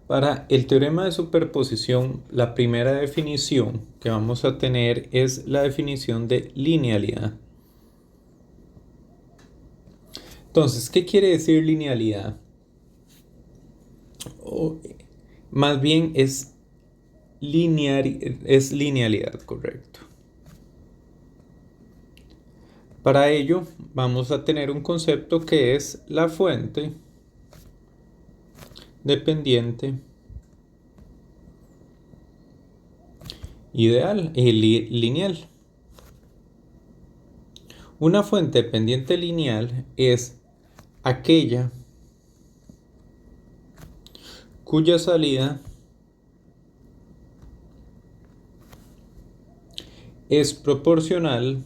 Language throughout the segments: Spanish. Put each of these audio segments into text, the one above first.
Para el teorema de superposición, la primera definición que vamos a tener es la definición de linealidad. Entonces, ¿qué quiere decir linealidad? O, más bien es linealidad, correcto. Para ello, vamos a tener un concepto que es la fuente dependiente ideal y lineal. Una fuente dependiente lineal es aquella cuya salida es proporcional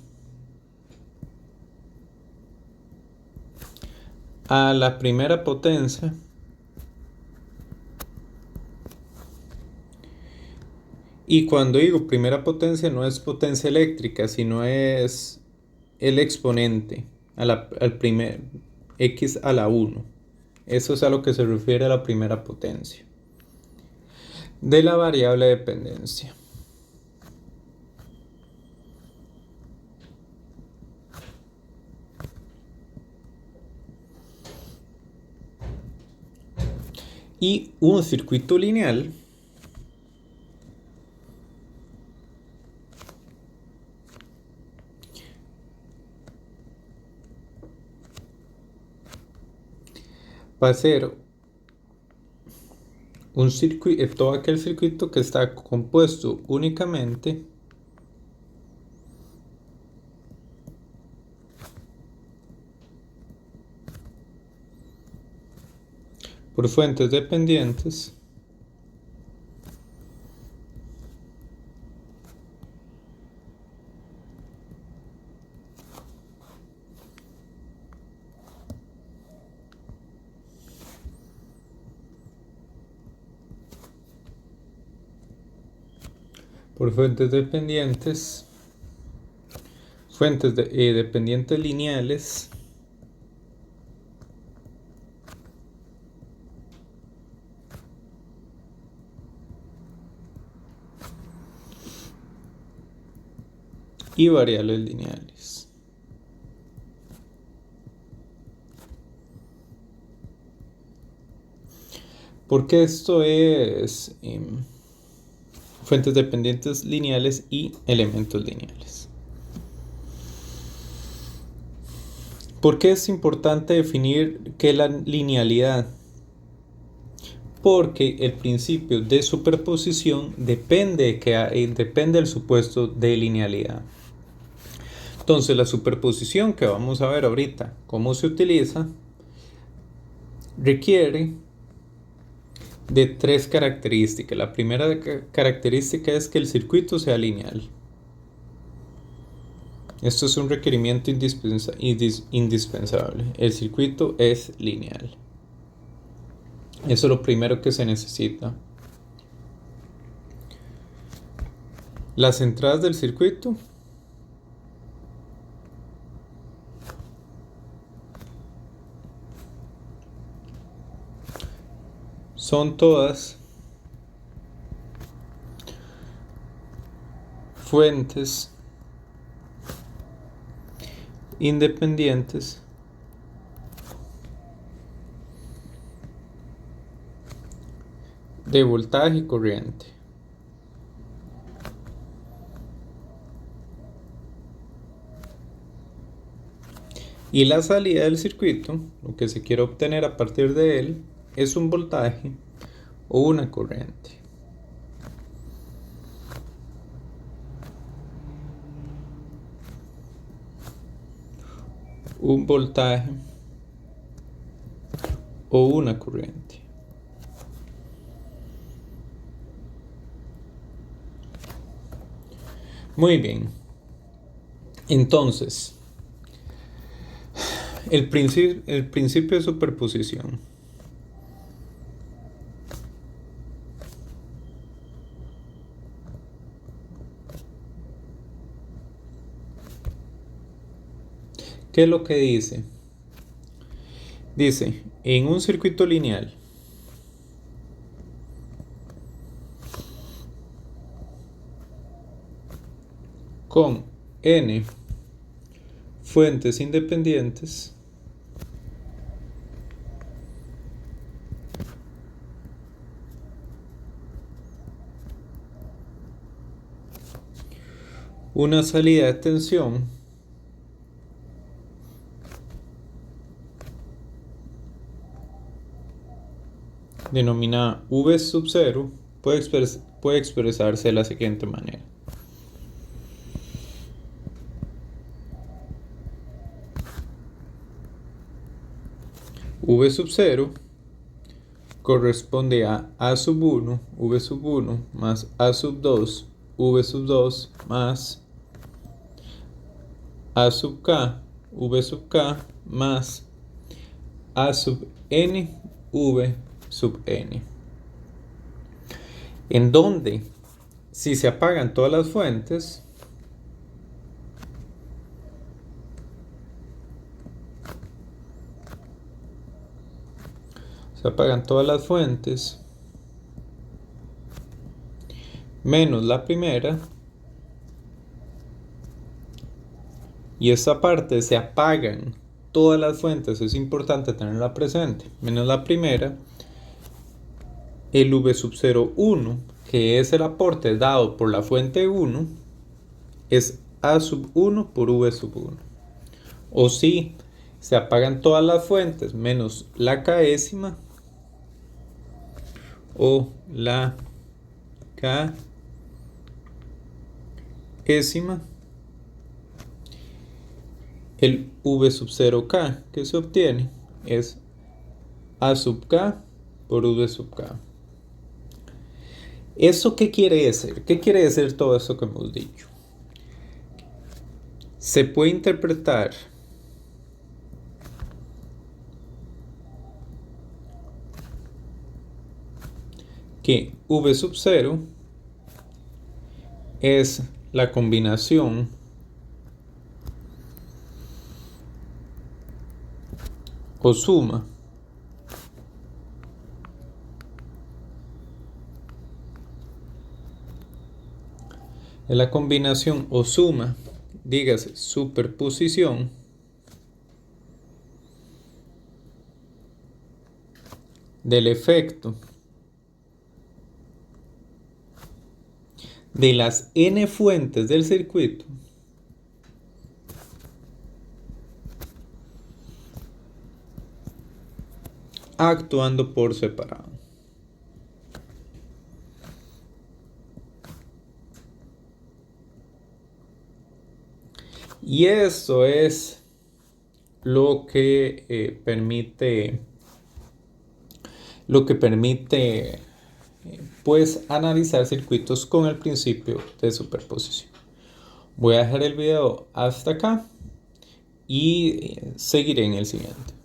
a la primera potencia y cuando digo primera potencia no es potencia eléctrica, sino es el exponente al primer x a la 1. Eso es a lo que se refiere a la primera potencia de la variable de dependencia. Y un circuito lineal va a ser un circuito, todo aquel circuito que está compuesto únicamente por fuentes dependientes dependientes lineales y variables lineales. Porque esto es fuentes dependientes lineales y elementos lineales. ¿Por qué es importante definir qué es la linealidad? Porque el principio de superposición depende del supuesto de linealidad. Entonces la superposición que vamos a ver ahorita, cómo se utiliza, requiere de tres características. La primera característica es que el circuito sea lineal. Esto es un requerimiento indispensable. El circuito es lineal. Eso es lo primero que se necesita. Las entradas del circuito son todas fuentes independientes de voltaje y corriente. Y la salida del circuito, lo que se quiere obtener a partir de él, es un voltaje o una corriente. Un voltaje o una corriente. Muy bien. Entonces, el principio de superposición. ¿Qué es lo que dice? Dice, en un circuito lineal, con n fuentes independientes una salida de tensión denominada V sub 0 puede expresarse de la siguiente manera. V sub 0 corresponde a sub 1, V sub 1 más A sub 2, V sub 2 más A sub K, V sub K más A sub N, V sub N. En donde, si se apagan todas las fuentes, menos la primera, y esta parte se apagan todas las fuentes, es importante tenerla presente, menos la primera, el V sub 0, 1, que es el aporte dado por la fuente 1, es A sub 1 por V sub 1. O si se apagan todas las fuentes menos la késima o la késima, el V sub 0K que se obtiene es A sub K por V sub K. ¿Eso qué quiere decir? ¿Qué quiere decir todo eso que hemos dicho? Se puede interpretar que V sub 0 es la combinación o suma dígase superposición del efecto de las n fuentes del circuito actuando por separado. Y eso es lo que permite pues analizar circuitos con el principio de superposición. Voy a dejar el video hasta acá y seguiré en el siguiente.